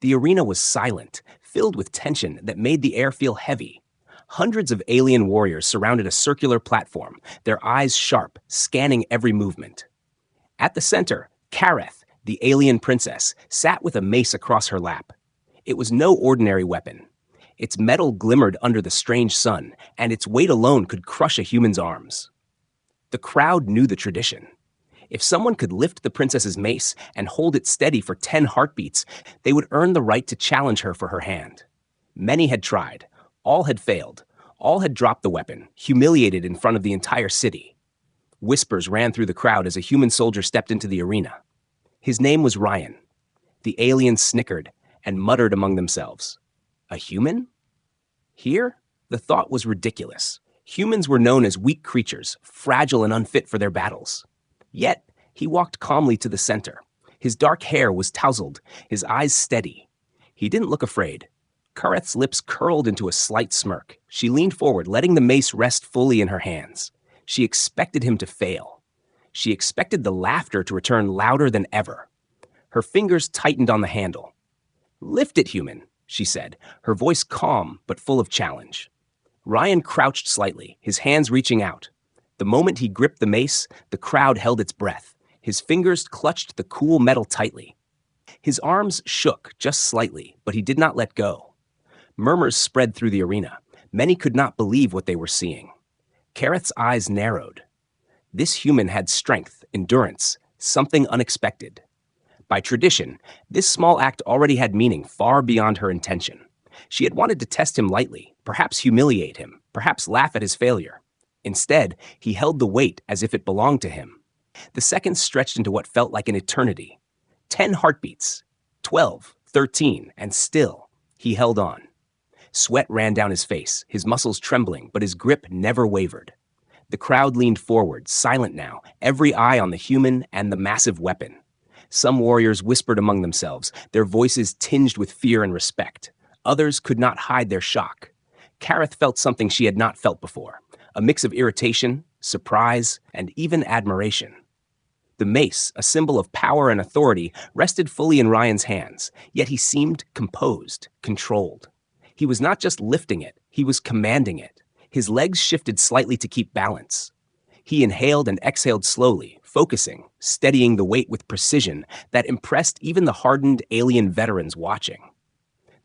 The arena was silent, filled with tension that made the air feel heavy. Hundreds of alien warriors surrounded a circular platform, their eyes sharp, scanning every movement. At the center, Kareth, the alien princess, sat with a mace across her lap. It was no ordinary weapon. Its metal glimmered under the strange sun, and its weight alone could crush a human's arms. The crowd knew the tradition. If someone could lift the princess's mace and hold it steady for 10 heartbeats, they would earn the right to challenge her for her hand. Many had tried. All had failed. All had dropped the weapon, humiliated in front of the entire city. Whispers ran through the crowd as a human soldier stepped into the arena. His name was Ryan. The aliens snickered and muttered among themselves. A human? Here, the thought was ridiculous. Humans were known as weak creatures, fragile and unfit for their battles. Yet, he walked calmly to the center. His dark hair was tousled, his eyes steady. He didn't look afraid. Kareth's lips curled into a slight smirk. She leaned forward, letting the mace rest fully in her hands. She expected him to fail. She expected the laughter to return louder than ever. Her fingers tightened on the handle. "Lift it, human," she said, her voice calm but full of challenge. Ryan crouched slightly, his hands reaching out. The moment he gripped the mace, the crowd held its breath. His fingers clutched the cool metal tightly. His arms shook just slightly, but he did not let go. Murmurs spread through the arena. Many could not believe what they were seeing. Kareth's eyes narrowed. This human had strength, endurance, something unexpected. By tradition, this small act already had meaning far beyond her intention. She had wanted to test him lightly, perhaps humiliate him, perhaps laugh at his failure. Instead, he held the weight as if it belonged to him. The seconds stretched into what felt like an eternity. 10 heartbeats, 12, 13, and still, he held on. Sweat ran down his face, his muscles trembling, but his grip never wavered. The crowd leaned forward, silent now, every eye on the human and the massive weapon. Some warriors whispered among themselves, their voices tinged with fear and respect. Others could not hide their shock. Kareth felt something she had not felt before, a mix of irritation, surprise, and even admiration. The mace, a symbol of power and authority, rested fully in Ryan's hands, yet he seemed composed, controlled. He was not just lifting it, he was commanding it. His legs shifted slightly to keep balance. He inhaled and exhaled slowly, focusing, steadying the weight with precision that impressed even the hardened alien veterans watching.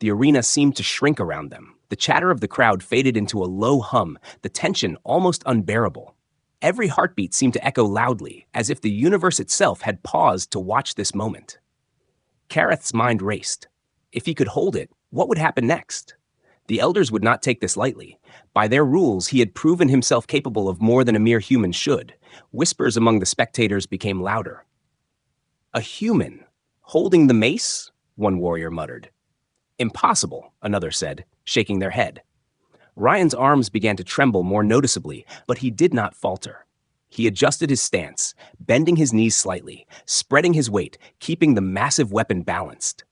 The arena seemed to shrink around them. The chatter of the crowd faded into a low hum, the tension almost unbearable. Every heartbeat seemed to echo loudly, as if the universe itself had paused to watch this moment. Kareth's mind raced. If he could hold it, what would happen next? The elders would not take this lightly. By their rules, he had proven himself capable of more than a mere human should. Whispers among the spectators became louder. "A human? Holding the mace?" one warrior muttered. "Impossible," another said, shaking their head. Ryan's arms began to tremble more noticeably, but he did not falter. He adjusted his stance, bending his knees slightly, spreading his weight, keeping the massive weapon balanced.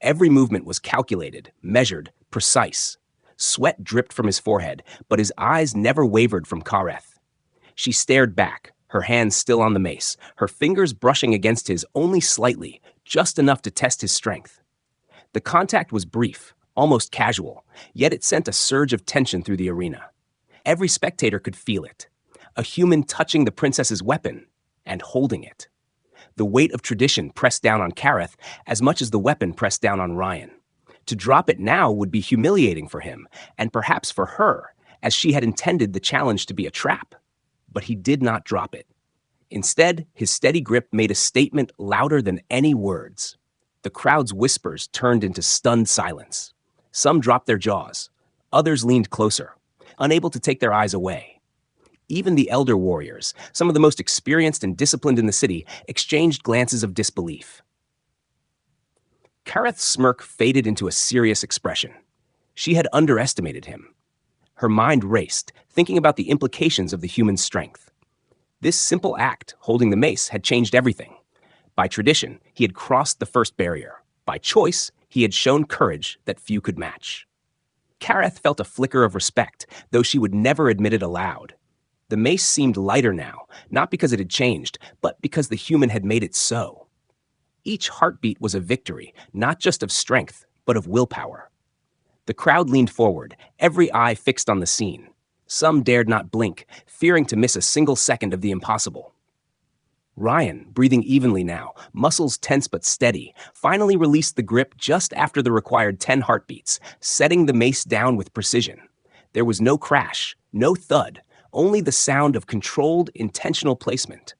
Every movement was calculated, measured, precise. Sweat dripped from his forehead, but his eyes never wavered from Kareth. She stared back, her hands still on the mace, her fingers brushing against his only slightly, just enough to test his strength. The contact was brief, almost casual, yet it sent a surge of tension through the arena. Every spectator could feel it. A human touching the princess's weapon and holding it. The weight of tradition pressed down on Kareth as much as the weapon pressed down on Ryan. To drop it now would be humiliating for him, and perhaps for her, as she had intended the challenge to be a trap. But he did not drop it. Instead, his steady grip made a statement louder than any words. The crowd's whispers turned into stunned silence. Some dropped their jaws. Others leaned closer, unable to take their eyes away. Even the elder warriors, some of the most experienced and disciplined in the city, exchanged glances of disbelief. Kareth's smirk faded into a serious expression. She had underestimated him. Her mind raced, thinking about the implications of the human strength. This simple act, holding the mace, had changed everything. By tradition, he had crossed the first barrier. By choice, he had shown courage that few could match. Kareth felt a flicker of respect, though she would never admit it aloud. The mace seemed lighter now, not because it had changed, but because the human had made it so. Each heartbeat was a victory, not just of strength, but of willpower. The crowd leaned forward, every eye fixed on the scene. Some dared not blink, fearing to miss a single second of the impossible. Ryan, breathing evenly now, muscles tense but steady, finally released the grip just after the required 10 heartbeats, setting the mace down with precision. There was no crash, no thud, only the sound of controlled, intentional placement.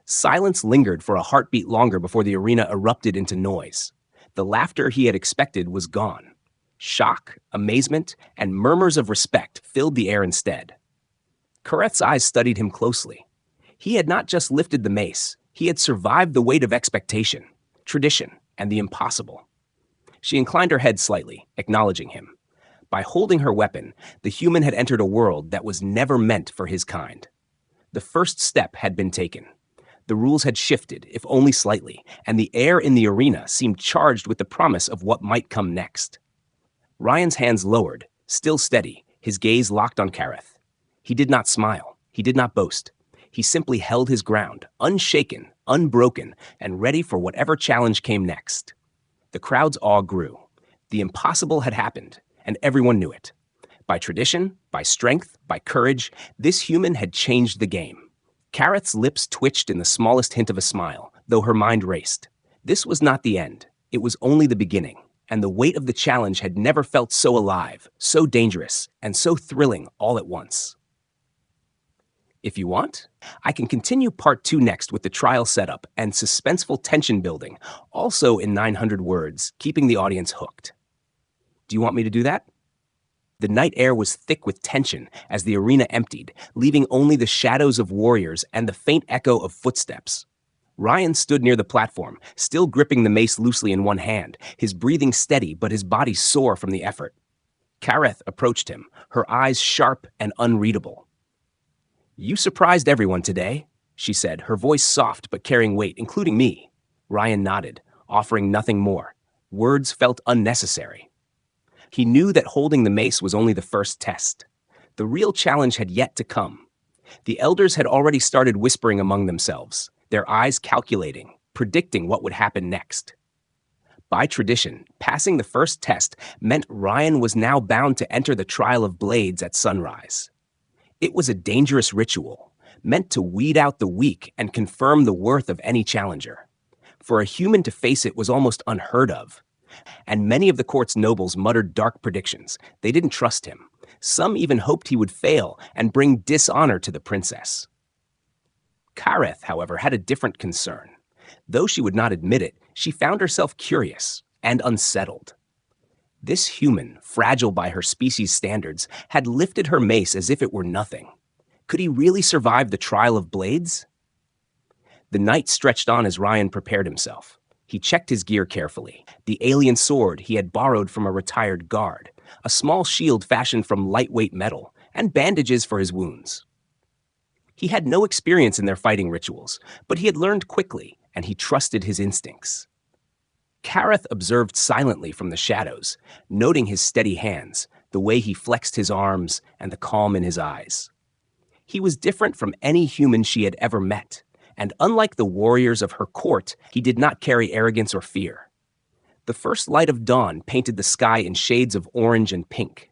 Silence lingered for a heartbeat longer before the arena erupted into noise. The laughter he had expected was gone. Shock, amazement, and murmurs of respect filled the air instead. Kareth's eyes studied him closely. He had not just lifted the mace, he had survived the weight of expectation, tradition, and the impossible. She inclined her head slightly, acknowledging him. By holding her weapon, the human had entered a world that was never meant for his kind. The first step had been taken. The rules had shifted, if only slightly, and the air in the arena seemed charged with the promise of what might come next. Ryan's hands lowered, still steady, his gaze locked on Kareth. He did not smile. He did not boast. He simply held his ground, unshaken, unbroken, and ready for whatever challenge came next. The crowd's awe grew. The impossible had happened, and everyone knew it. By tradition, by strength, by courage, this human had changed the game. Kareth's lips twitched in the smallest hint of a smile, though her mind raced. This was not the end. It was only the beginning, and the weight of the challenge had never felt so alive, so dangerous, and so thrilling all at once. If you want, I can continue part 2 next with the trial setup and suspenseful tension building, also in 900 words, keeping the audience hooked. Do you want me to do that? The night air was thick with tension as the arena emptied, leaving only the shadows of warriors and the faint echo of footsteps. Ryan stood near the platform, still gripping the mace loosely in one hand, his breathing steady but his body sore from the effort. Kareth approached him, her eyes sharp and unreadable. "You surprised everyone today," she said, her voice soft but carrying weight, including me. Ryan nodded, offering nothing more. Words felt unnecessary. He knew that holding the mace was only the first test. The real challenge had yet to come. The elders had already started whispering among themselves, their eyes calculating, predicting what would happen next. By tradition, passing the first test meant Ryan was now bound to enter the trial of blades at sunrise. It was a dangerous ritual, meant to weed out the weak and confirm the worth of any challenger. For a human to face it was almost unheard of. And many of the court's nobles muttered dark predictions. They didn't trust him. Some even hoped he would fail and bring dishonor to the princess. Kareth, however, had a different concern. Though she would not admit it, she found herself curious and unsettled. This human, fragile by her species' standards, had lifted her mace as if it were nothing. Could he really survive the trial of blades? The night stretched on as Ryan prepared himself. He checked his gear carefully, the alien sword he had borrowed from a retired guard, a small shield fashioned from lightweight metal, and bandages for his wounds. He had no experience in their fighting rituals, but he had learned quickly, and he trusted his instincts. Kareth observed silently from the shadows, noting his steady hands, the way he flexed his arms, and the calm in his eyes. He was different from any human she had ever met, and unlike the warriors of her court, he did not carry arrogance or fear. The first light of dawn painted the sky in shades of orange and pink.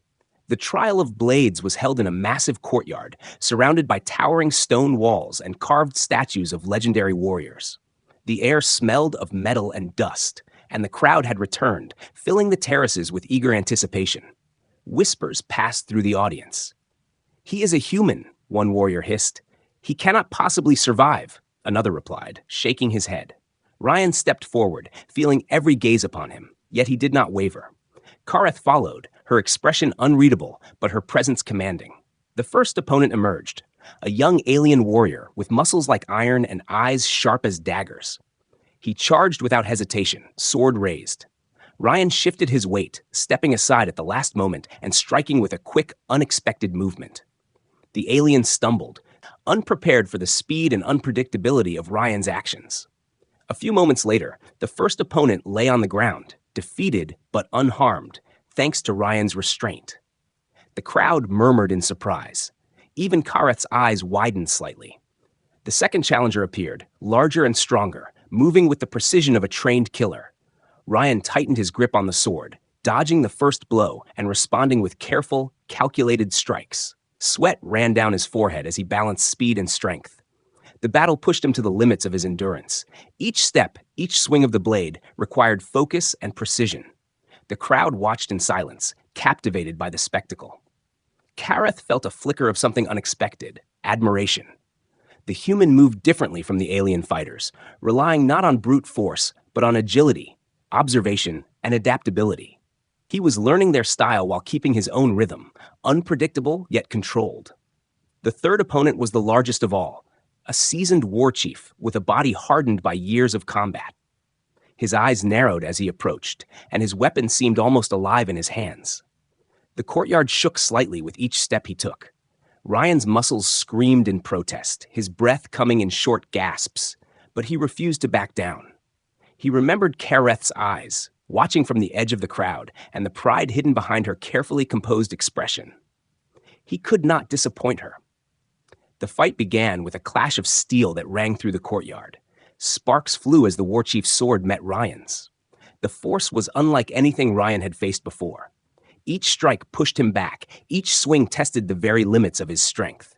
The trial of blades was held in a massive courtyard, surrounded by towering stone walls and carved statues of legendary warriors. The air smelled of metal and dust, and the crowd had returned, filling the terraces with eager anticipation. Whispers passed through the audience. "He is a human," one warrior hissed. "He cannot possibly survive," another replied, shaking his head. Ryan stepped forward, feeling every gaze upon him, yet he did not waver. Kareth followed, her expression unreadable, but her presence commanding. The first opponent emerged, a young alien warrior with muscles like iron and eyes sharp as daggers. He charged without hesitation, sword raised. Ryan shifted his weight, stepping aside at the last moment and striking with a quick, unexpected movement. The alien stumbled, unprepared for the speed and unpredictability of Ryan's actions. A few moments later, the first opponent lay on the ground, defeated but unharmed, thanks to Ryan's restraint. The crowd murmured in surprise. Even Kareth's eyes widened slightly. The second challenger appeared, larger and stronger, moving with the precision of a trained killer. Ryan tightened his grip on the sword, dodging the first blow and responding with careful, calculated strikes. Sweat ran down his forehead as he balanced speed and strength. The battle pushed him to the limits of his endurance. Each step, each swing of the blade required focus and precision. The crowd watched in silence, captivated by the spectacle. Kareth felt a flicker of something unexpected: admiration. The human moved differently from the alien fighters, relying not on brute force, but on agility, observation, and adaptability. He was learning their style while keeping his own rhythm, unpredictable yet controlled. The third opponent was the largest of all, a seasoned war chief with a body hardened by years of combat. His eyes narrowed as he approached, and his weapon seemed almost alive in his hands. The courtyard shook slightly with each step he took. Ryan's muscles screamed in protest, his breath coming in short gasps, but he refused to back down. He remembered Kareth's eyes, watching from the edge of the crowd, and the pride hidden behind her carefully composed expression. He could not disappoint her. The fight began with a clash of steel that rang through the courtyard. Sparks flew as the war chief's sword met Ryan's. The force was unlike anything Ryan had faced before. Each strike pushed him back, each swing tested the very limits of his strength.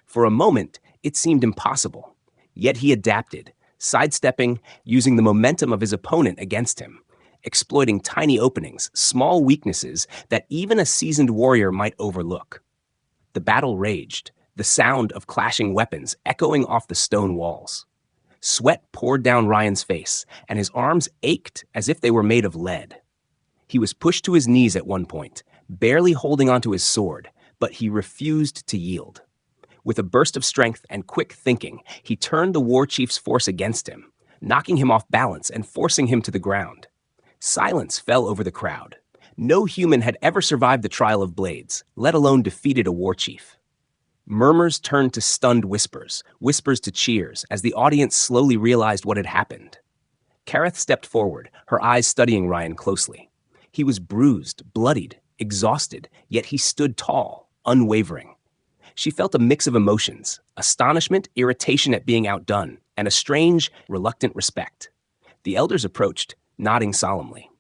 For a moment, it seemed impossible. Yet he adapted, sidestepping, using the momentum of his opponent against him, exploiting tiny openings, small weaknesses that even a seasoned warrior might overlook. The battle raged, the sound of clashing weapons echoing off the stone walls. Sweat poured down Ryan's face, and his arms ached as if they were made of lead. He was pushed to his knees at one point, barely holding onto his sword, but he refused to yield. With a burst of strength and quick thinking, he turned the war chief's force against him, knocking him off balance and forcing him to the ground. Silence fell over the crowd. No human had ever survived the trial of blades, let alone defeated a war chief. Murmurs turned to stunned whispers, whispers to cheers, as the audience slowly realized what had happened. Kareth stepped forward, her eyes studying Ryan closely. He was bruised, bloodied, exhausted, yet he stood tall, unwavering. She felt a mix of emotions: astonishment, irritation at being outdone, and a strange, reluctant respect. The elders approached, nodding solemnly.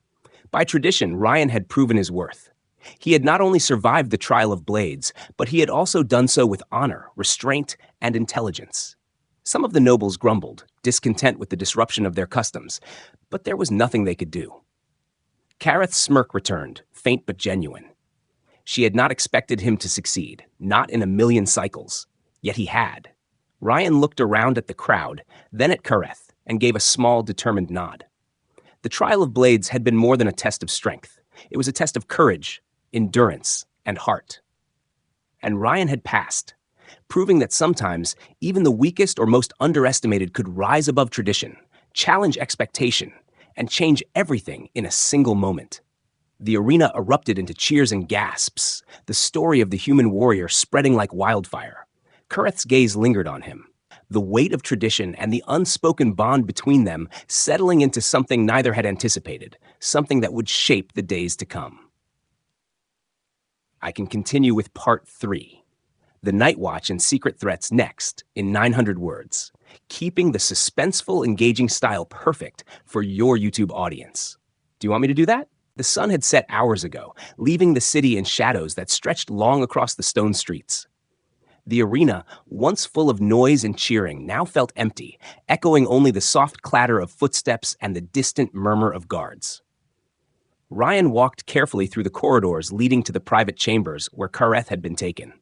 By tradition, Ryan had proven his worth. He had not only survived the trial of blades, but he had also done so with honor, restraint, and intelligence. Some of the nobles grumbled, discontent with the disruption of their customs, but there was nothing they could do. Kareth's smirk returned, faint but genuine. She had not expected him to succeed, not in a million cycles, yet he had. Ryan looked around at the crowd, then at Kareth, and gave a small, determined nod. The trial of blades had been more than a test of strength. It was a test of courage, endurance, and heart. And Ryan had passed, proving that sometimes even the weakest or most underestimated could rise above tradition, challenge expectation, and change everything in a single moment. The arena erupted into cheers and gasps, the story of the human warrior spreading like wildfire. Kareth's gaze lingered on him, the weight of tradition and the unspoken bond between them settling into something neither had anticipated, something that would shape the days to come. I can continue with part 3. The Night Watch and Secret Threats next, in 900 words, keeping the suspenseful, engaging style perfect for your YouTube audience. Do you want me to do that? The sun had set hours ago, leaving the city in shadows that stretched long across the stone streets. The arena, once full of noise and cheering, now felt empty, echoing only the soft clatter of footsteps and the distant murmur of guards. Ryan walked carefully through the corridors leading to the private chambers where Kareth had been taken.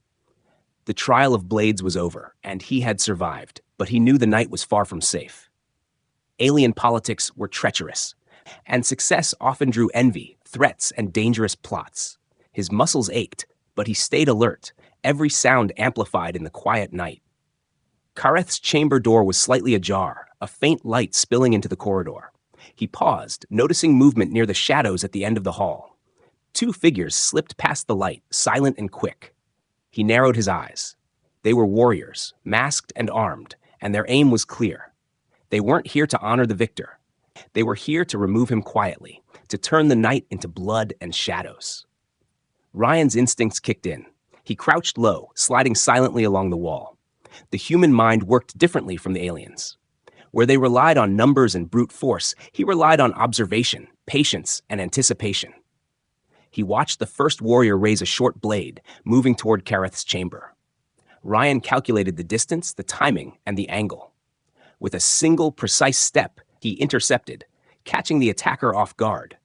The trial of blades was over, and he had survived, but he knew the night was far from safe. Alien politics were treacherous, and success often drew envy, threats, and dangerous plots. His muscles ached, but he stayed alert, every sound amplified in the quiet night. Kareth's chamber door was slightly ajar, a faint light spilling into the corridor. He paused, noticing movement near the shadows at the end of the hall. 2 figures slipped past the light, silent and quick. He narrowed his eyes. They were warriors, masked and armed, and their aim was clear. They weren't here to honor the victor. They were here to remove him quietly, to turn the night into blood and shadows. Ryan's instincts kicked in. He crouched low, sliding silently along the wall. The human mind worked differently from the aliens. Where they relied on numbers and brute force, he relied on observation, patience, and anticipation. He watched the first warrior raise a short blade, moving toward Kareth's chamber. Ryan calculated the distance, the timing, and the angle. With a single, precise step, he intercepted, catching the attacker off guard.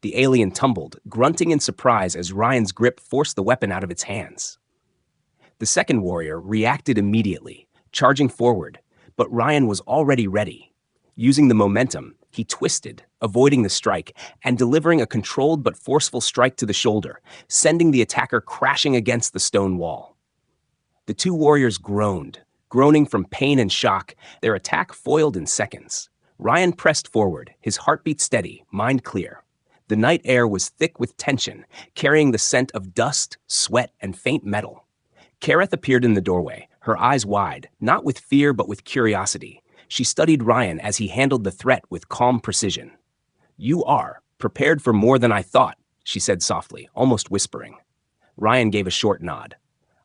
The alien tumbled, grunting in surprise as Ryan's grip forced the weapon out of its hands. The second warrior reacted immediately, charging forward, but Ryan was already ready. Using the momentum, he twisted, avoiding the strike, and delivering a controlled but forceful strike to the shoulder, sending the attacker crashing against the stone wall. The two warriors groaned, groaning from pain and shock, their attack foiled in seconds. Ryan pressed forward, his heartbeat steady, mind clear. The night air was thick with tension, carrying the scent of dust, sweat, and faint metal. Kareth appeared in the doorway, her eyes wide, not with fear but with curiosity. She studied Ryan as he handled the threat with calm precision. "You are prepared for more than I thought," she said softly, almost whispering. Ryan gave a short nod.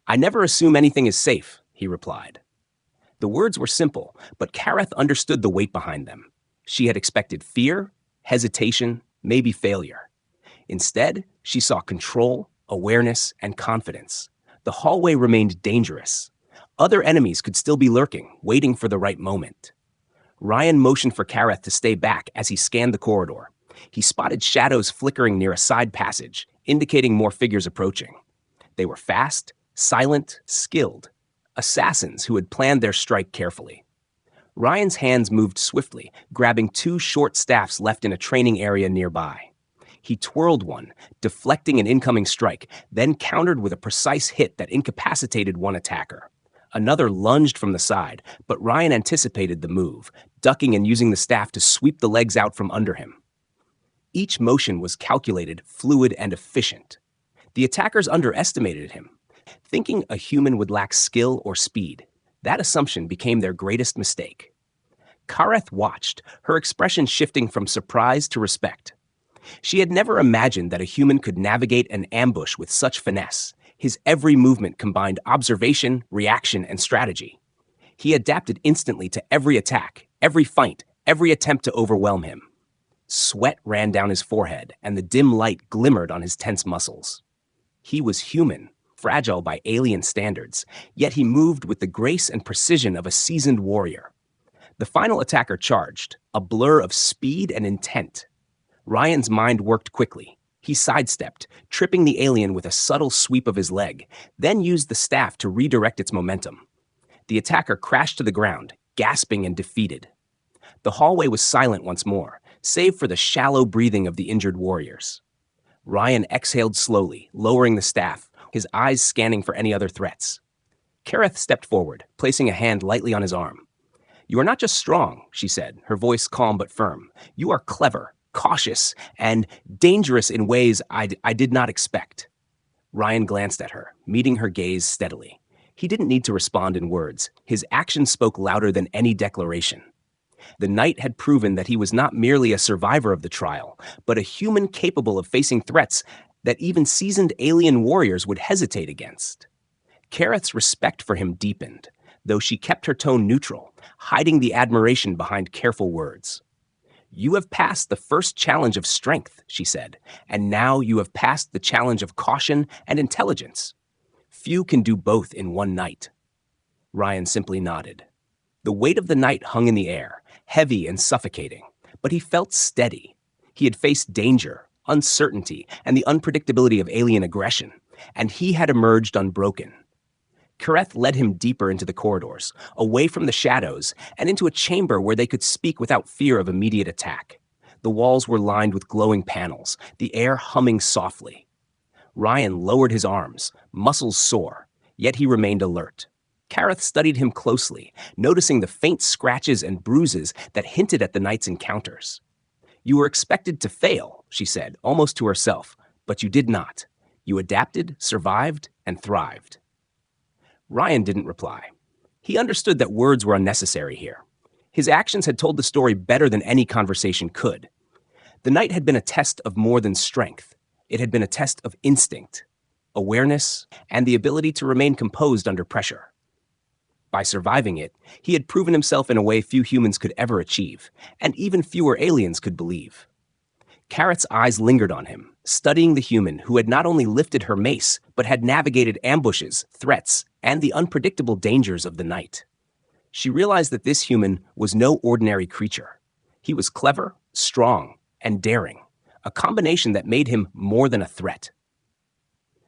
"I never assume anything is safe," he replied. The words were simple, but Kareth understood the weight behind them. She had expected fear, hesitation, maybe failure. Instead, she saw control, awareness, and confidence. The hallway remained dangerous. Other enemies could still be lurking, waiting for the right moment. Ryan motioned for Kareth to stay back as he scanned the corridor. He spotted shadows flickering near a side passage, indicating more figures approaching. They were fast, silent, skilled. Assassins who had planned their strike carefully. Ryan's hands moved swiftly, grabbing two short staffs left in a training area nearby. He twirled one, deflecting an incoming strike, then countered with a precise hit that incapacitated one attacker. Another lunged from the side, but Ryan anticipated the move, ducking and using the staff to sweep the legs out from under him. Each motion was calculated, fluid, and efficient. The attackers underestimated him, thinking a human would lack skill or speed. That assumption became their greatest mistake. Kareth watched, her expression shifting from surprise to respect. She had never imagined that a human could navigate an ambush with such finesse. His every movement combined observation, reaction, and strategy. He adapted instantly to every attack, every feint, every attempt to overwhelm him. Sweat ran down his forehead, and the dim light glimmered on his tense muscles. He was human, fragile by alien standards, yet he moved with the grace and precision of a seasoned warrior. The final attacker charged, a blur of speed and intent. Ryan's mind worked quickly. He sidestepped, tripping the alien with a subtle sweep of his leg, then used the staff to redirect its momentum. The attacker crashed to the ground, gasping and defeated. The hallway was silent once more, save for the shallow breathing of the injured warriors. Ryan exhaled slowly, lowering the staff, his eyes scanning for any other threats. Kareth stepped forward, placing a hand lightly on his arm. "You are not just strong," she said, her voice calm but firm. "You are clever, cautious, and dangerous in ways I did not expect." Ryan glanced at her, meeting her gaze steadily. He didn't need to respond in words. His actions spoke louder than any declaration. The knight had proven that he was not merely a survivor of the trial, but a human capable of facing threats that even seasoned alien warriors would hesitate against. Kareth's respect for him deepened, though she kept her tone neutral, hiding the admiration behind careful words. "You have passed the first challenge of strength," she said, "and now you have passed the challenge of caution and intelligence. Few can do both in one night." Ryan simply nodded. The weight of the night hung in the air, heavy and suffocating, but he felt steady. He had faced danger, uncertainty, and the unpredictability of alien aggression, and he had emerged unbroken. Kareth led him deeper into the corridors, away from the shadows, and into a chamber where they could speak without fear of immediate attack. The walls were lined with glowing panels, the air humming softly. Ryan lowered his arms, muscles sore, yet he remained alert. Kareth studied him closely, noticing the faint scratches and bruises that hinted at the knight's encounters. "You were expected to fail," she said, almost to herself, "but you did not. You adapted, survived, and thrived." Ryan didn't reply. He understood that words were unnecessary here. His actions had told the story better than any conversation could. The night had been a test of more than strength. It had been a test of instinct, awareness, and the ability to remain composed under pressure. By surviving it, he had proven himself in a way few humans could ever achieve, and even fewer aliens could believe. Carrot's eyes lingered on him, studying the human who had not only lifted her mace, but had navigated ambushes, threats, and the unpredictable dangers of the night. She realized that this human was no ordinary creature. He was clever, strong, and daring, a combination that made him more than a threat.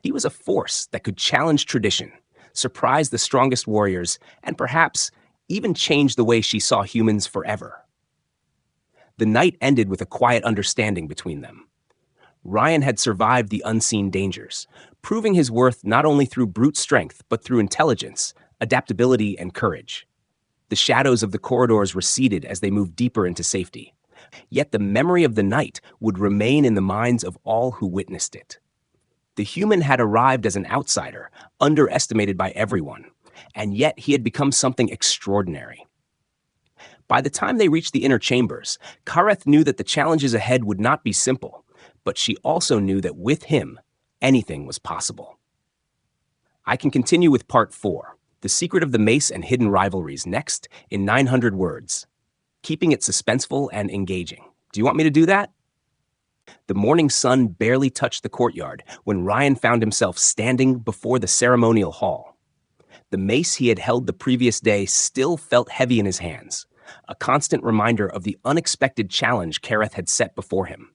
He was a force that could challenge tradition, surprise the strongest warriors, and perhaps even change the way she saw humans forever. The night ended with a quiet understanding between them. Ryan had survived the unseen dangers, proving his worth not only through brute strength, but through intelligence, adaptability, and courage. The shadows of the corridors receded as they moved deeper into safety. Yet the memory of the night would remain in the minds of all who witnessed it. The human had arrived as an outsider, underestimated by everyone, and yet he had become something extraordinary. By the time they reached the inner chambers, Kareth knew that the challenges ahead would not be simple, but she also knew that with him, anything was possible. I can continue with Part 4, The Secret of the Mace and Hidden Rivalries, next in 900 words, keeping it suspenseful and engaging. Do you want me to do that? The morning sun barely touched the courtyard when Ryan found himself standing before the ceremonial hall. The mace he had held the previous day still felt heavy in his hands, a constant reminder of the unexpected challenge Kareth had set before him.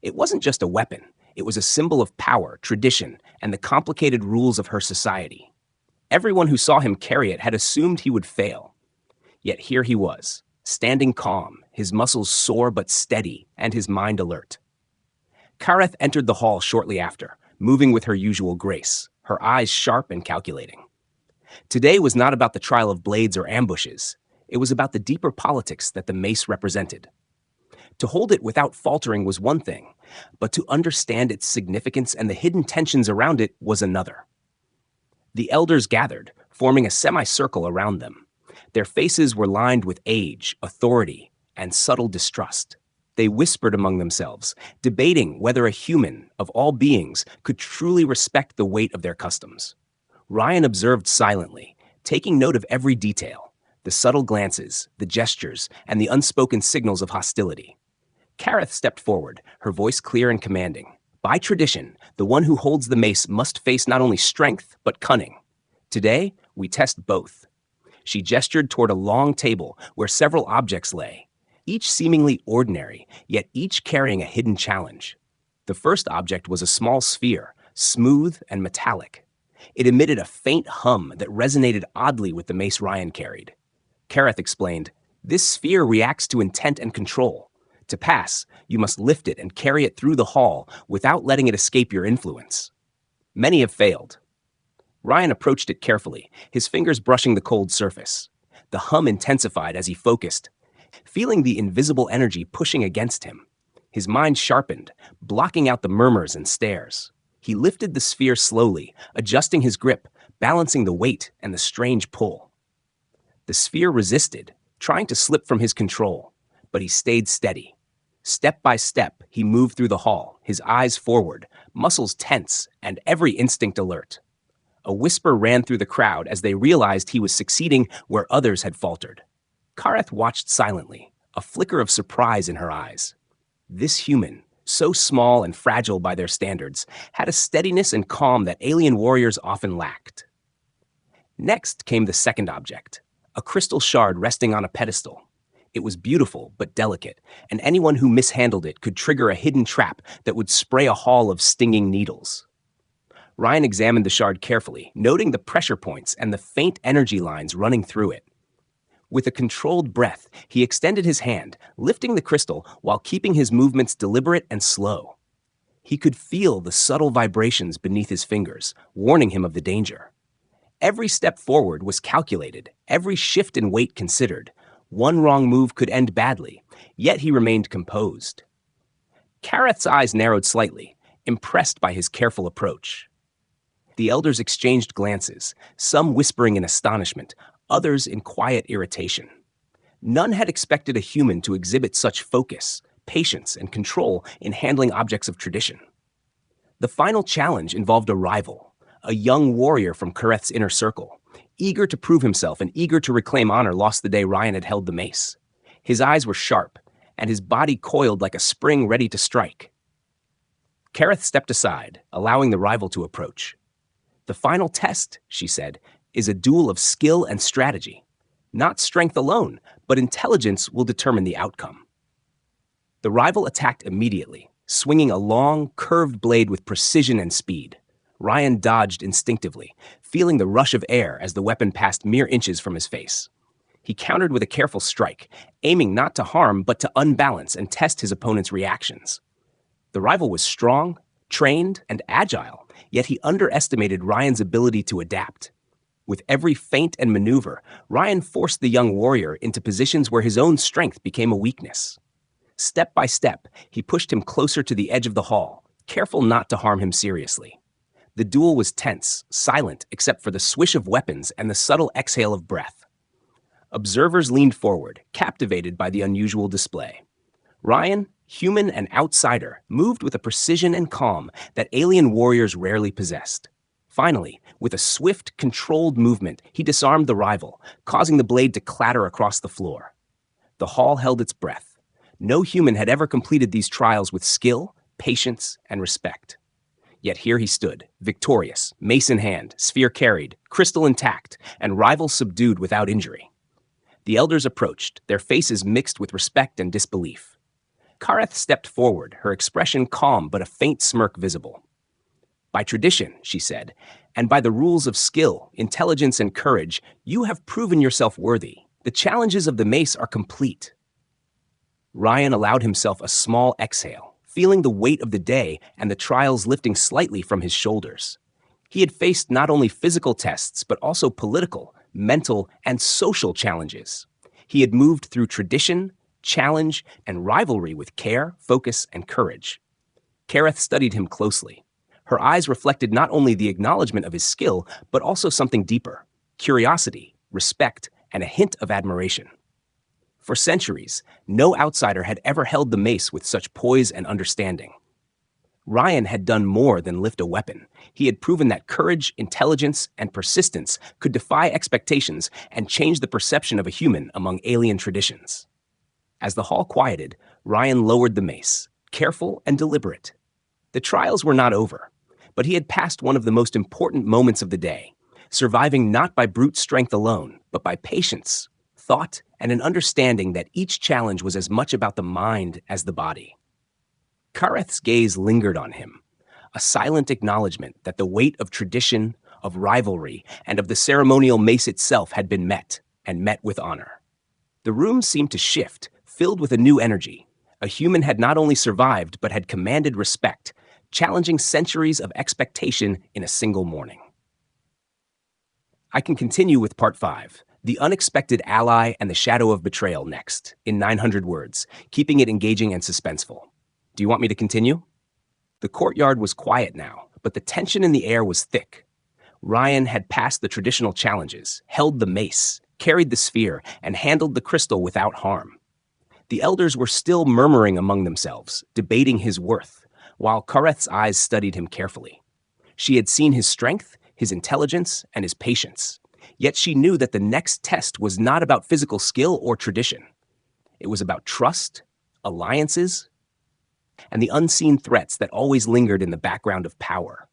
It wasn't just a weapon, it was a symbol of power, tradition, and the complicated rules of her society. Everyone who saw him carry it had assumed he would fail. Yet here he was, standing calm, his muscles sore but steady, and his mind alert. Kareth entered the hall shortly after, moving with her usual grace, her eyes sharp and calculating. Today was not about the trial of blades or ambushes. It was about the deeper politics that the mace represented. To hold it without faltering was one thing, but to understand its significance and the hidden tensions around it was another. The elders gathered, forming a semicircle around them. Their faces were lined with age, authority, and subtle distrust. They whispered among themselves, debating whether a human, of all beings, could truly respect the weight of their customs. Ryan observed silently, taking note of every detail, the subtle glances, the gestures, and the unspoken signals of hostility. Kareth stepped forward, her voice clear and commanding. By tradition, the one who holds the mace must face not only strength, but cunning. Today, we test both. She gestured toward a long table where several objects lay, each seemingly ordinary, yet each carrying a hidden challenge. The first object was a small sphere, smooth and metallic. It emitted a faint hum that resonated oddly with the mace Ryan carried. Kareth explained, "This sphere reacts to intent and control. To pass, you must lift it and carry it through the hall without letting it escape your influence. Many have failed." Ryan approached it carefully, his fingers brushing the cold surface. The hum intensified as he focused, feeling the invisible energy pushing against him. His mind sharpened, blocking out the murmurs and stares. He lifted the sphere slowly, adjusting his grip, balancing the weight and the strange pull. The sphere resisted, trying to slip from his control, but he stayed steady. Step by step, he moved through the hall, his eyes forward, muscles tense, and every instinct alert. A whisper ran through the crowd as they realized he was succeeding where others had faltered. Kareth watched silently, a flicker of surprise in her eyes. This human, so small and fragile by their standards, had a steadiness and calm that alien warriors often lacked. Next came the second object, a crystal shard resting on a pedestal. It was beautiful but delicate, and anyone who mishandled it could trigger a hidden trap that would spray a hall of stinging needles. Ryan examined the shard carefully, noting the pressure points and the faint energy lines running through it. With a controlled breath, he extended his hand, lifting the crystal while keeping his movements deliberate and slow. He could feel the subtle vibrations beneath his fingers, warning him of the danger. Every step forward was calculated, every shift in weight considered. One wrong move could end badly, yet he remained composed. Kareth's eyes narrowed slightly, impressed by his careful approach. The elders exchanged glances, some whispering in astonishment, others in quiet irritation. None had expected a human to exhibit such focus, patience, and control in handling objects of tradition. The final challenge involved a rival, a young warrior from Kareth's inner circle, eager to prove himself and eager to reclaim honor lost the day Ryan had held the mace. His eyes were sharp, and his body coiled like a spring ready to strike. Kareth stepped aside, allowing the rival to approach. "The final test," she said, "is a duel of skill and strategy. Not strength alone, but intelligence will determine the outcome." The rival attacked immediately, swinging a long, curved blade with precision and speed. Ryan dodged instinctively, feeling the rush of air as the weapon passed mere inches from his face. He countered with a careful strike, aiming not to harm but to unbalance and test his opponent's reactions. The rival was strong, trained, and agile, yet he underestimated Ryan's ability to adapt. With every feint and maneuver, Ryan forced the young warrior into positions where his own strength became a weakness. Step by step, he pushed him closer to the edge of the hall, careful not to harm him seriously. The duel was tense, silent except for the swish of weapons and the subtle exhale of breath. Observers leaned forward, captivated by the unusual display. Ryan, human and outsider, moved with a precision and calm that alien warriors rarely possessed. Finally, with a swift, controlled movement, he disarmed the rival, causing the blade to clatter across the floor. The hall held its breath. No human had ever completed these trials with skill, patience, and respect. Yet here he stood, victorious, mace in hand, sphere carried, crystal intact, and rival subdued without injury. The elders approached, their faces mixed with respect and disbelief. Kareth stepped forward, her expression calm but a faint smirk visible. "By tradition," she said, "and by the rules of skill, intelligence, and courage, you have proven yourself worthy. The challenges of the mace are complete." Ryan allowed himself a small exhale, feeling the weight of the day and the trials lifting slightly from his shoulders. He had faced not only physical tests, but also political, mental, and social challenges. He had moved through tradition, challenge, and rivalry with care, focus, and courage. Kareth studied him closely. Her eyes reflected not only the acknowledgement of his skill, but also something deeper: curiosity, respect, and a hint of admiration. For centuries, no outsider had ever held the mace with such poise and understanding. Ryan had done more than lift a weapon. He had proven that courage, intelligence, and persistence could defy expectations and change the perception of a human among alien traditions. As the hall quieted, Ryan lowered the mace, careful and deliberate. The trials were not over, but he had passed one of the most important moments of the day, surviving not by brute strength alone, but by patience, thought, and an understanding that each challenge was as much about the mind as the body. Kareth's gaze lingered on him, a silent acknowledgement that the weight of tradition, of rivalry, and of the ceremonial mace itself had been met, and met with honor. The room seemed to shift, filled with a new energy. A human had not only survived, but had commanded respect, challenging centuries of expectation in a single morning. I can continue with Part 5, The Unexpected Ally and the Shadow of Betrayal next, in 900 words, keeping it engaging and suspenseful. Do you want me to continue? The courtyard was quiet now, but the tension in the air was thick. Ryan had passed the traditional challenges, held the mace, carried the sphere, and handled the crystal without harm. The elders were still murmuring among themselves, debating his worth, while Kareth's eyes studied him carefully. She had seen his strength, his intelligence, and his patience. Yet she knew that the next test was not about physical skill or tradition. It was about trust, alliances, and the unseen threats that always lingered in the background of power.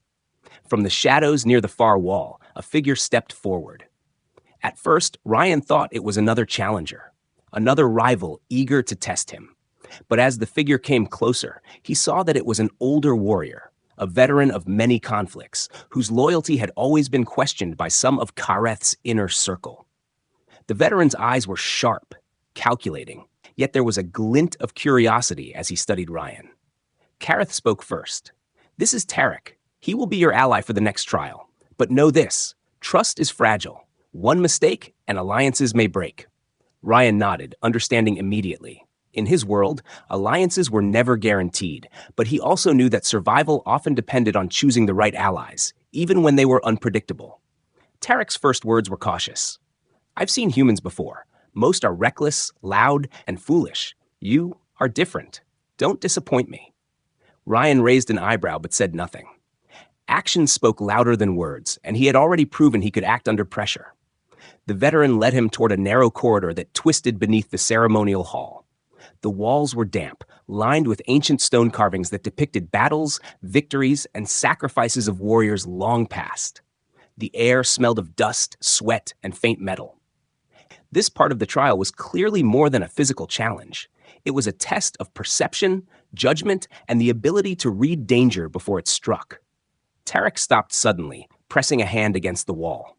From the shadows near the far wall, a figure stepped forward. At first, Ryan thought it was another challenger, another rival eager to test him. But as the figure came closer, he saw that it was an older warrior, a veteran of many conflicts, whose loyalty had always been questioned by some of Kareth's inner circle. The veteran's eyes were sharp, calculating, yet there was a glint of curiosity as he studied Ryan. Kareth spoke first. "This is Tarek. He will be your ally for the next trial. But know this, trust is fragile. One mistake and alliances may break." Ryan nodded, understanding immediately. In his world, alliances were never guaranteed, but he also knew that survival often depended on choosing the right allies, even when they were unpredictable. Tarek's first words were cautious. "I've seen humans before. Most are reckless, loud, and foolish. You are different. Don't disappoint me." Ryan raised an eyebrow but said nothing. Actions spoke louder than words, and he had already proven he could act under pressure. The veteran led him toward a narrow corridor that twisted beneath the ceremonial hall. The walls were damp, lined with ancient stone carvings that depicted battles, victories, and sacrifices of warriors long past. The air smelled of dust, sweat, and faint metal. This part of the trial was clearly more than a physical challenge. It was a test of perception, judgment, and the ability to read danger before it struck. Tarek stopped suddenly, pressing a hand against the wall.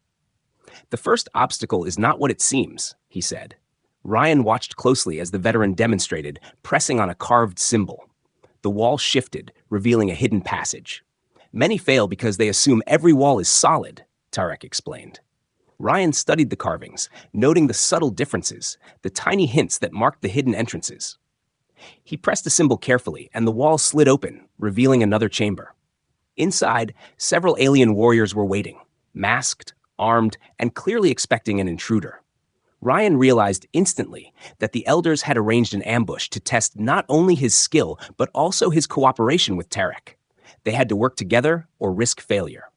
"The first obstacle is not what it seems," he said. Ryan watched closely as the veteran demonstrated, pressing on a carved symbol. The wall shifted, revealing a hidden passage. "Many fail because they assume every wall is solid," Tarek explained. Ryan studied the carvings, noting the subtle differences, the tiny hints that marked the hidden entrances. He pressed the symbol carefully, and the wall slid open, revealing another chamber. Inside, several alien warriors were waiting, masked, armed, and clearly expecting an intruder. Ryan realized instantly that the elders had arranged an ambush to test not only his skill, but also his cooperation with Tarek. They had to work together or risk failure.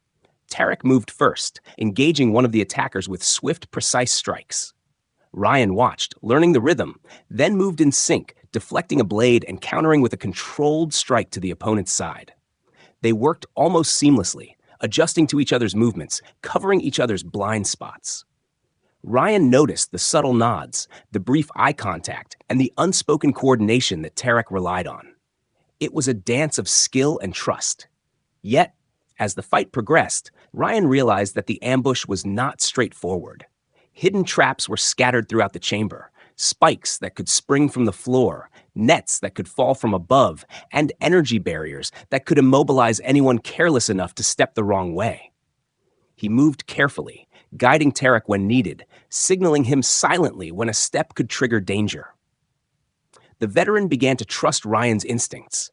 Tarek moved first, engaging one of the attackers with swift, precise strikes. Ryan watched, learning the rhythm, then moved in sync, deflecting a blade and countering with a controlled strike to the opponent's side. They worked almost seamlessly, adjusting to each other's movements, covering each other's blind spots. Ryan noticed the subtle nods, the brief eye contact, and the unspoken coordination that Tarek relied on. It was a dance of skill and trust. Yet, as the fight progressed, Ryan realized that the ambush was not straightforward. Hidden traps were scattered throughout the chamber, spikes that could spring from the floor, nets that could fall from above, and energy barriers that could immobilize anyone careless enough to step the wrong way. He moved carefully, guiding Tarek when needed, signaling him silently when a step could trigger danger. The veteran began to trust Ryan's instincts,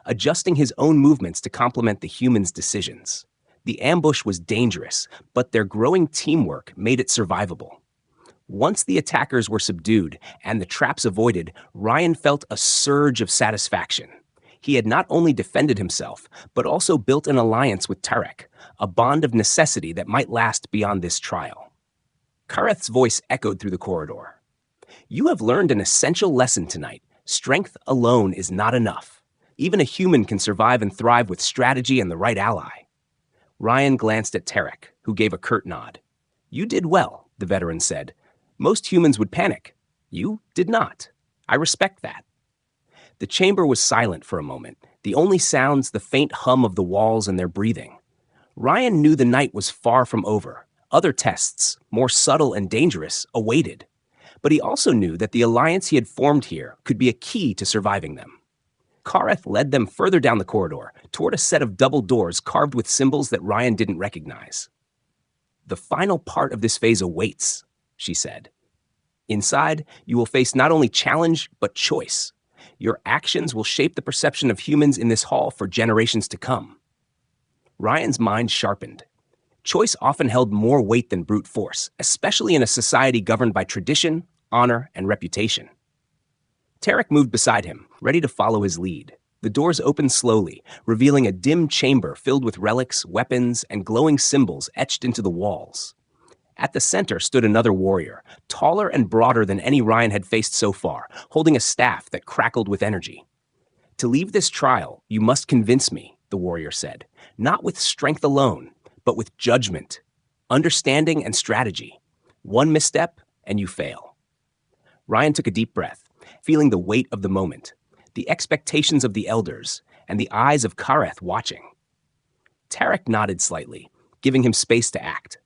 adjusting his own movements to complement the human's decisions. The ambush was dangerous, but their growing teamwork made it survivable. Once the attackers were subdued and the traps avoided, Ryan felt a surge of satisfaction. He had not only defended himself, but also built an alliance with Tarek, a bond of necessity that might last beyond this trial. Kareth's voice echoed through the corridor. "You have learned an essential lesson tonight. Strength alone is not enough. Even a human can survive and thrive with strategy and the right ally." Ryan glanced at Tarek, who gave a curt nod. "You did well," the veteran said. "Most humans would panic. You did not. I respect that." The chamber was silent for a moment, the only sounds the faint hum of the walls and their breathing. Ryan knew the night was far from over. Other tests, more subtle and dangerous, awaited. But he also knew that the alliance he had formed here could be a key to surviving them. Kareth led them further down the corridor, toward a set of double doors carved with symbols that Ryan didn't recognize. "The final part of this phase awaits," she said. "Inside, you will face not only challenge, but choice. Your actions will shape the perception of humans in this hall for generations to come." Ryan's mind sharpened. Choice often held more weight than brute force, especially in a society governed by tradition, honor, and reputation. Tarek moved beside him, ready to follow his lead. The doors opened slowly, revealing a dim chamber filled with relics, weapons, and glowing symbols etched into the walls. At the center stood another warrior, taller and broader than any Ryan had faced so far, holding a staff that crackled with energy. "To leave this trial, you must convince me," the warrior said, "not with strength alone, but with judgment, understanding, and strategy. One misstep, and you fail." Ryan took a deep breath, feeling the weight of the moment, the expectations of the elders, and the eyes of Kareth watching. Tarek nodded slightly, giving him space to act.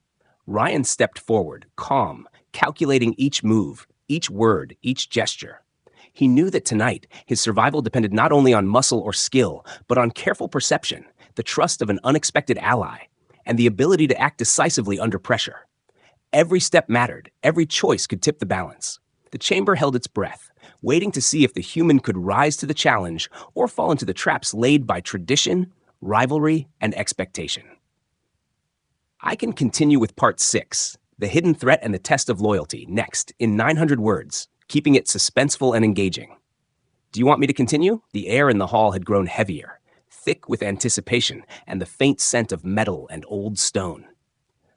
Ryan stepped forward, calm, calculating each move, each word, each gesture. He knew that tonight, his survival depended not only on muscle or skill, but on careful perception, the trust of an unexpected ally, and the ability to act decisively under pressure. Every step mattered, every choice could tip the balance. The chamber held its breath, waiting to see if the human could rise to the challenge or fall into the traps laid by tradition, rivalry, and expectation. I can continue with Part 6, The Hidden Threat and the Test of Loyalty, next, in 900 words, keeping it suspenseful and engaging. Do you want me to continue? The air in the hall had grown heavier, thick with anticipation and the faint scent of metal and old stone.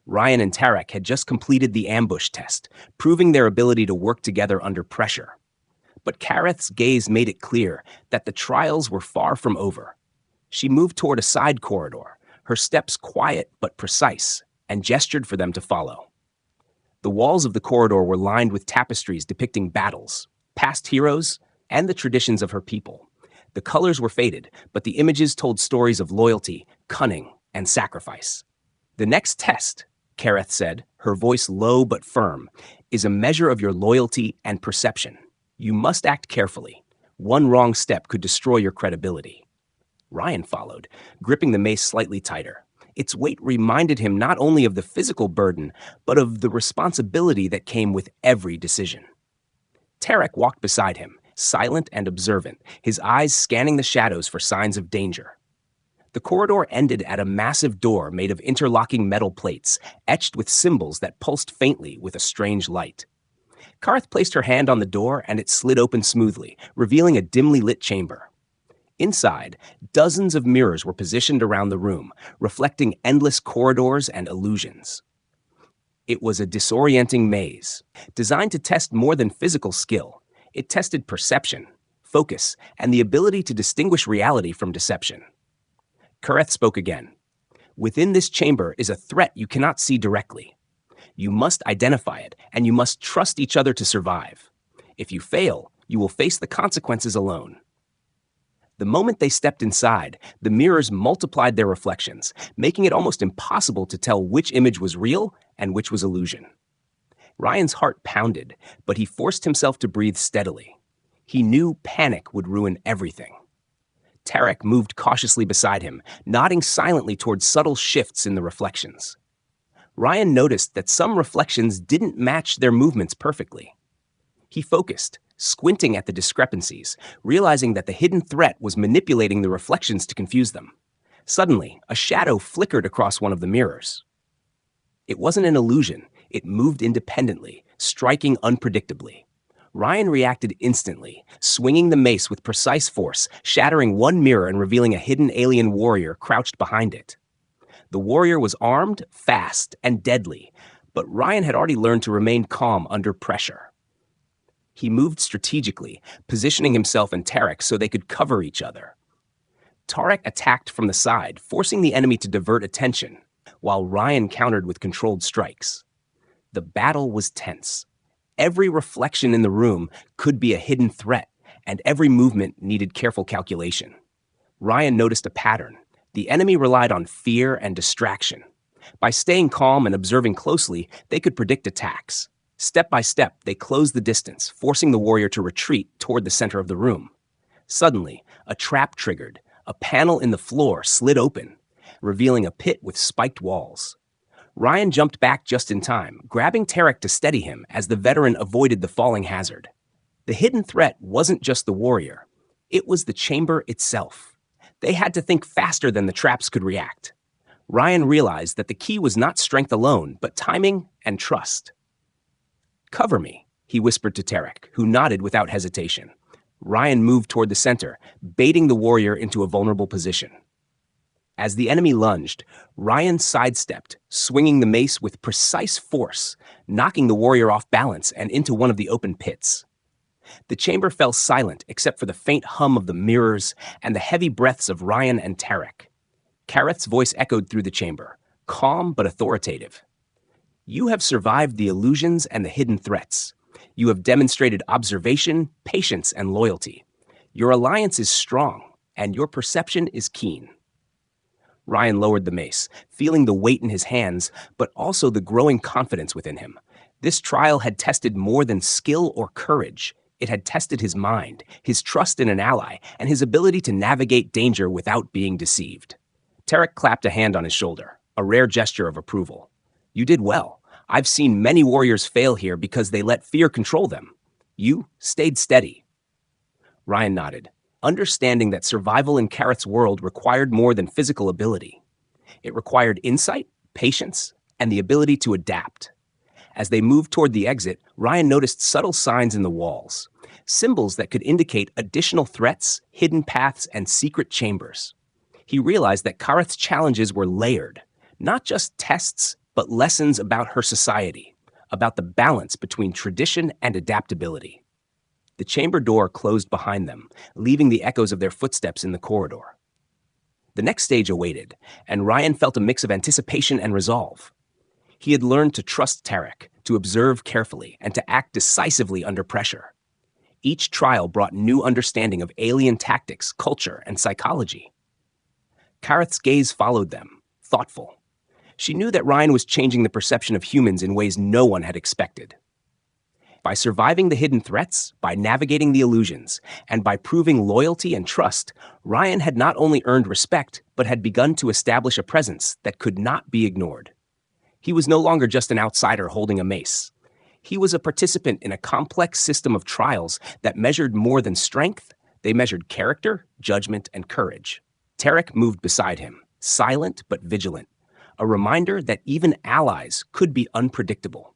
Ryan and Tarek had just completed the ambush test, proving their ability to work together under pressure. But Kareth's gaze made it clear that the trials were far from over. She moved toward a side corridor, her steps quiet but precise, and gestured for them to follow. The walls of the corridor were lined with tapestries depicting battles, past heroes, and the traditions of her people. The colors were faded, but the images told stories of loyalty, cunning, and sacrifice. The next test, Kareth said, her voice low but firm, is a measure of your loyalty and perception. You must act carefully. One wrong step could destroy your credibility. Ryan followed, gripping the mace slightly tighter. Its weight reminded him not only of the physical burden, but of the responsibility that came with every decision. Tarek walked beside him, silent and observant, his eyes scanning the shadows for signs of danger. The corridor ended at a massive door made of interlocking metal plates, etched with symbols that pulsed faintly with a strange light. Kareth placed her hand on the door and it slid open smoothly, revealing a dimly lit chamber. Inside, dozens of mirrors were positioned around the room, reflecting endless corridors and illusions. It was a disorienting maze. Designed to test more than physical skill, it tested perception, focus, and the ability to distinguish reality from deception. Kareth spoke again. Within this chamber is a threat you cannot see directly. You must identify it, and you must trust each other to survive. If you fail, you will face the consequences alone. The moment they stepped inside, the mirrors multiplied their reflections, making it almost impossible to tell which image was real and which was illusion. Ryan's heart pounded, but he forced himself to breathe steadily. He knew panic would ruin everything. Tarek moved cautiously beside him, nodding silently toward subtle shifts in the reflections. Ryan noticed that some reflections didn't match their movements perfectly. He focused, squinting at the discrepancies, realizing that the hidden threat was manipulating the reflections to confuse them. Suddenly, a shadow flickered across one of the mirrors. It wasn't an illusion. It moved independently, striking unpredictably. Ryan reacted instantly, swinging the mace with precise force, shattering one mirror and revealing a hidden alien warrior crouched behind it. The warrior was armed, fast, and deadly, but Ryan had already learned to remain calm under pressure. He moved strategically, positioning himself and Tarek so they could cover each other. Tarek attacked from the side, forcing the enemy to divert attention, while Ryan countered with controlled strikes. The battle was tense. Every reflection in the room could be a hidden threat, and every movement needed careful calculation. Ryan noticed a pattern. The enemy relied on fear and distraction. By staying calm and observing closely, they could predict attacks. Step by step, they closed the distance, forcing the warrior to retreat toward the center of the room. Suddenly, a trap triggered. A panel in the floor slid open, revealing a pit with spiked walls. Ryan jumped back just in time, grabbing Tarek to steady him as the veteran avoided the falling hazard. The hidden threat wasn't just the warrior. It was the chamber itself. They had to think faster than the traps could react. Ryan realized that the key was not strength alone, but timing and trust. "Cover me," he whispered to Tarek, who nodded without hesitation. Ryan moved toward the center, baiting the warrior into a vulnerable position. As the enemy lunged, Ryan sidestepped, swinging the mace with precise force, knocking the warrior off balance and into one of the open pits. The chamber fell silent except for the faint hum of the mirrors and the heavy breaths of Ryan and Tarek. Kareth's voice echoed through the chamber, calm but authoritative. "You have survived the illusions and the hidden threats. You have demonstrated observation, patience, and loyalty. Your alliance is strong, and your perception is keen." Ryan lowered the mace, feeling the weight in his hands, but also the growing confidence within him. This trial had tested more than skill or courage. It had tested his mind, his trust in an ally, and his ability to navigate danger without being deceived. Tarek clapped a hand on his shoulder, a rare gesture of approval. "You did well. I've seen many warriors fail here because they let fear control them. You stayed steady." Ryan nodded, understanding that survival in Kareth's world required more than physical ability. It required insight, patience, and the ability to adapt. As they moved toward the exit, Ryan noticed subtle signs in the walls, symbols that could indicate additional threats, hidden paths, and secret chambers. He realized that Kareth's challenges were layered, not just tests, but lessons about her society, about the balance between tradition and adaptability. The chamber door closed behind them, leaving the echoes of their footsteps in the corridor. The next stage awaited, and Ryan felt a mix of anticipation and resolve. He had learned to trust Tarek, to observe carefully, and to act decisively under pressure. Each trial brought new understanding of alien tactics, culture, and psychology. Kareth's gaze followed them, thoughtful. She knew that Ryan was changing the perception of humans in ways no one had expected. By surviving the hidden threats, by navigating the illusions, and by proving loyalty and trust, Ryan had not only earned respect, but had begun to establish a presence that could not be ignored. He was no longer just an outsider holding a mace. He was a participant in a complex system of trials that measured more than strength, they measured character, judgment, and courage. Tarek moved beside him, silent but vigilant, a reminder that even allies could be unpredictable.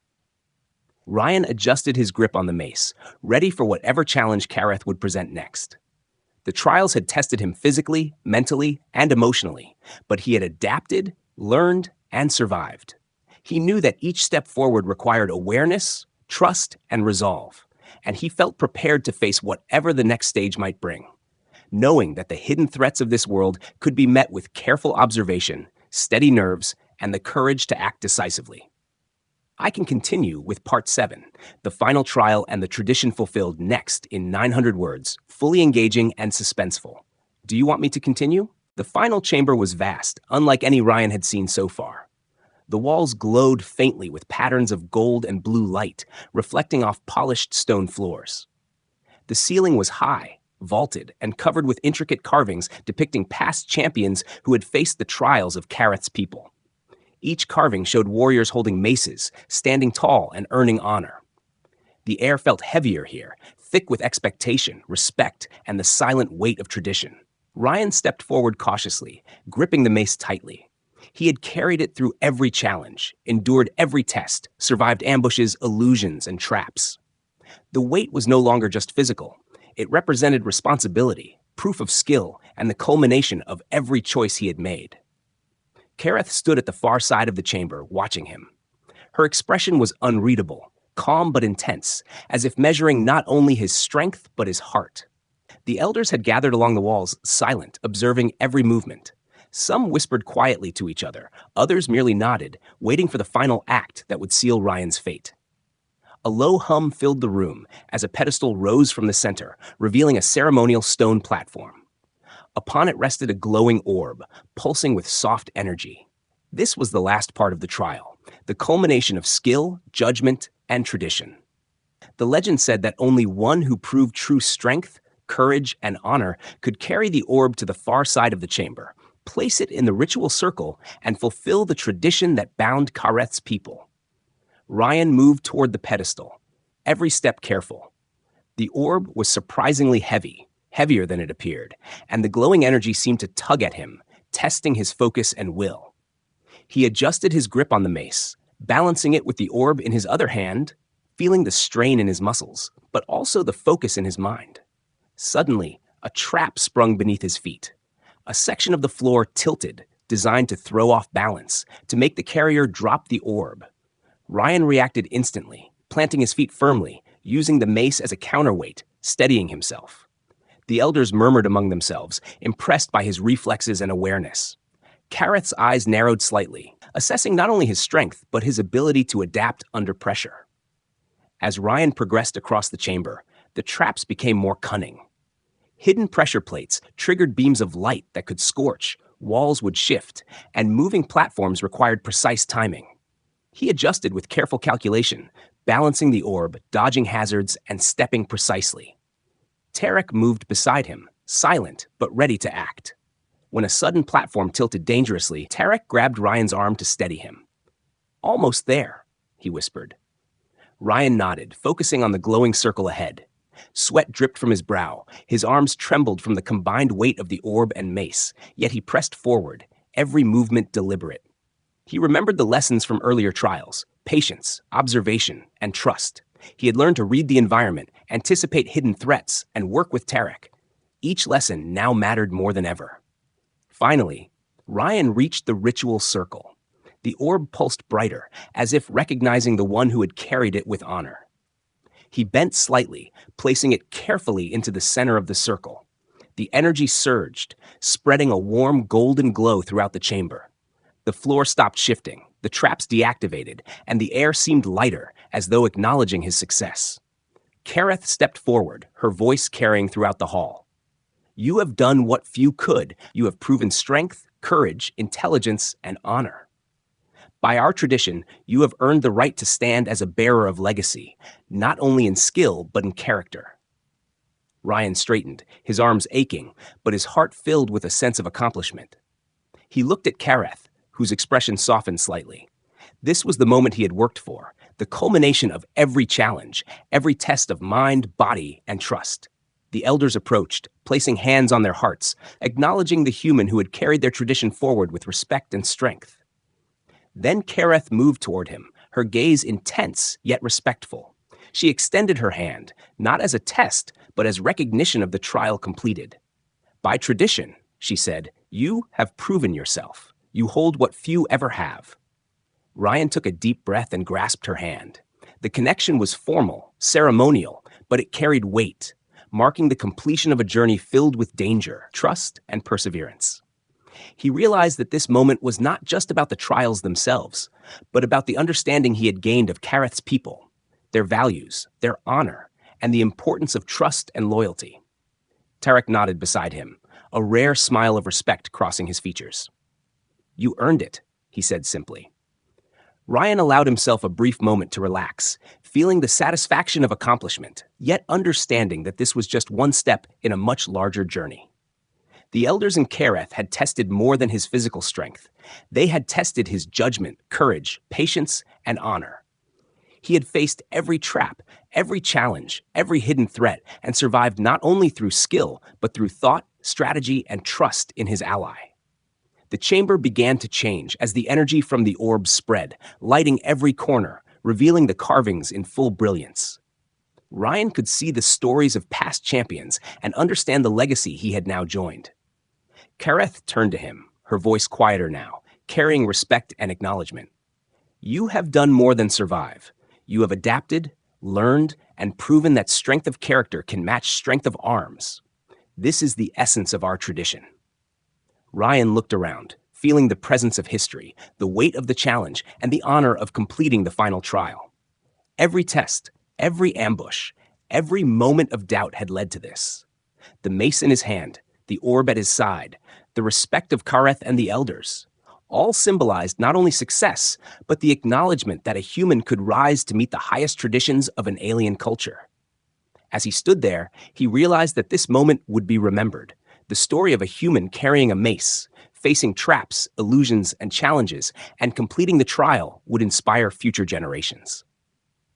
Ryan adjusted his grip on the mace, ready for whatever challenge Kareth would present next. The trials had tested him physically, mentally, and emotionally, but he had adapted, learned, and survived. He knew that each step forward required awareness, trust, and resolve, and he felt prepared to face whatever the next stage might bring, knowing that the hidden threats of this world could be met with careful observation, steady nerves, and the courage to act decisively. I can continue with Part 7, the final trial and the tradition fulfilled next in 900 words, fully engaging and suspenseful. Do you want me to continue? The final chamber was vast, unlike any Ryan had seen so far. The walls glowed faintly with patterns of gold and blue light, reflecting off polished stone floors. The ceiling was high, vaulted, and covered with intricate carvings depicting past champions who had faced the trials of Kareth's people. Each carving showed warriors holding maces, standing tall and earning honor. The air felt heavier here, thick with expectation, respect, and the silent weight of tradition. Ryan stepped forward cautiously, gripping the mace tightly. He had carried it through every challenge, endured every test, survived ambushes, illusions, and traps. The weight was no longer just physical. It represented responsibility, proof of skill, and the culmination of every choice he had made. Kareth stood at the far side of the chamber, watching him. Her expression was unreadable, calm but intense, as if measuring not only his strength but his heart. The elders had gathered along the walls, silent, observing every movement. Some whispered quietly to each other, others merely nodded, waiting for the final act that would seal Ryan's fate. A low hum filled the room as a pedestal rose from the center, revealing a ceremonial stone platform. Upon it rested a glowing orb, pulsing with soft energy. This was the last part of the trial, the culmination of skill, judgment, and tradition. The legend said that only one who proved true strength, courage, and honor could carry the orb to the far side of the chamber, place it in the ritual circle, and fulfill the tradition that bound Kareth's people. Ryan moved toward the pedestal, every step careful. The orb was surprisingly heavy, heavier than it appeared, and the glowing energy seemed to tug at him, testing his focus and will. He adjusted his grip on the mace, balancing it with the orb in his other hand, feeling the strain in his muscles, but also the focus in his mind. Suddenly, a trap sprung beneath his feet. A section of the floor tilted, designed to throw off balance, to make the carrier drop the orb. Ryan reacted instantly, planting his feet firmly, using the mace as a counterweight, steadying himself. The elders murmured among themselves, impressed by his reflexes and awareness. Kareth's eyes narrowed slightly, assessing not only his strength, but his ability to adapt under pressure. As Ryan progressed across the chamber, the traps became more cunning. Hidden pressure plates triggered beams of light that could scorch, walls would shift, and moving platforms required precise timing. He adjusted with careful calculation, balancing the orb, dodging hazards, and stepping precisely. Tarek moved beside him, silent but ready to act. When a sudden platform tilted dangerously, Tarek grabbed Ryan's arm to steady him. "Almost there," he whispered. Ryan nodded, focusing on the glowing circle ahead. Sweat dripped from his brow, his arms trembled from the combined weight of the orb and mace, yet he pressed forward, every movement deliberate. He remembered the lessons from earlier trials: patience, observation, and trust. He had learned to read the environment, anticipate hidden threats, and work with Tarek. Each lesson now mattered more than ever. Finally, Ryan reached the ritual circle. The orb pulsed brighter, as if recognizing the one who had carried it with honor. He bent slightly, placing it carefully into the center of the circle. The energy surged, spreading a warm golden glow throughout the chamber. The floor stopped shifting, the traps deactivated, and the air seemed lighter, as though acknowledging his success. Kareth stepped forward, her voice carrying throughout the hall. You have done what few could. You have proven strength, courage, intelligence, and honor. By our tradition, you have earned the right to stand as a bearer of legacy, not only in skill, but in character. Ryan straightened, his arms aching, but his heart filled with a sense of accomplishment. He looked at Kareth, whose expression softened slightly. This was the moment he had worked for, the culmination of every challenge, every test of mind, body, and trust. The elders approached, placing hands on their hearts, acknowledging the human who had carried their tradition forward with respect and strength. Then Kareth moved toward him, her gaze intense yet respectful. She extended her hand, not as a test, but as recognition of the trial completed. By tradition, she said, you have proven yourself. You hold what few ever have. Ryan took a deep breath and grasped her hand. The connection was formal, ceremonial, but it carried weight, marking the completion of a journey filled with danger, trust, and perseverance. He realized that this moment was not just about the trials themselves, but about the understanding he had gained of Kareth's people, their values, their honor, and the importance of trust and loyalty. Tarek nodded beside him, a rare smile of respect crossing his features. You earned it, he said simply. Ryan allowed himself a brief moment to relax, feeling the satisfaction of accomplishment, yet understanding that this was just one step in a much larger journey. The elders in Kareth had tested more than his physical strength. They had tested his judgment, courage, patience, and honor. He had faced every trap, every challenge, every hidden threat, and survived not only through skill, but through thought, strategy, and trust in his ally. The chamber began to change as the energy from the orb spread, lighting every corner, revealing the carvings in full brilliance. Ryan could see the stories of past champions and understand the legacy he had now joined. Kareth turned to him, her voice quieter now, carrying respect and acknowledgement. You have done more than survive. You have adapted, learned, and proven that strength of character can match strength of arms. This is the essence of our tradition. Ryan looked around, feeling the presence of history, the weight of the challenge, and the honor of completing the final trial. Every test, every ambush, every moment of doubt had led to this. The mace in his hand, the orb at his side, the respect of Kareth and the elders, all symbolized not only success, but the acknowledgement that a human could rise to meet the highest traditions of an alien culture. As he stood there, he realized that this moment would be remembered, the story of a human carrying a mace, facing traps, illusions, and challenges, and completing the trial would inspire future generations.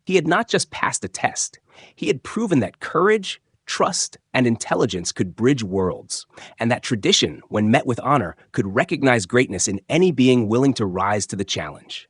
He had not just passed a test, he had proven that courage, trust, and intelligence could bridge worlds, and that tradition, when met with honor, could recognize greatness in any being willing to rise to the challenge.